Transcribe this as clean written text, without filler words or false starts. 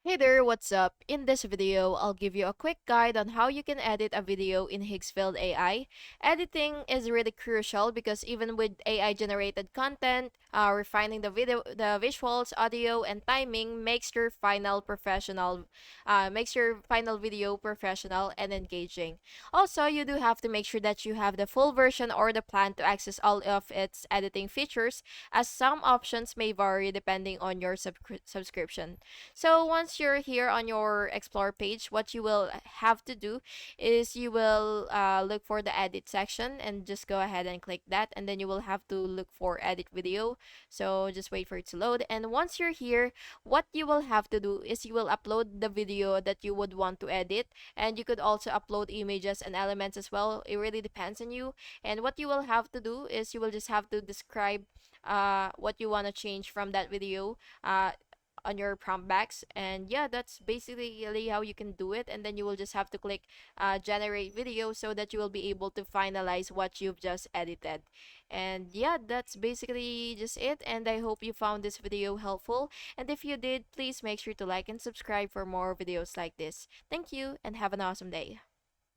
Hey there, what's up? In this video, I'll give you a quick guide on how you can edit a video in Higgsfield AI. Editing is really crucial because even with AI generated content, refining the visuals, audio, and timing makes your final video professional and engaging. Also, you do have to make sure that you have the full version or the plan to access all of its editing features, as some options may vary depending on your subscription. So once you're here on your explore page, what you will have to do is you will look for the edit section and just go ahead and click that, and then you will have to look for edit video. So just wait for it to load, and once you're here, what you will have to do is you will upload the video that you would want to edit, and you could also upload images and elements as well. It really depends on you. And what you will have to do is you will just have to describe what you want to change from that video on your prompt backs, and yeah, that's basically how you can do it. And then you will just have to click generate video so that you will be able to finalize what you've just edited. And yeah, that's basically just it, and I hope you found this video helpful, and if you did, please make sure to like and subscribe for more videos like this. Thank you and have an awesome day.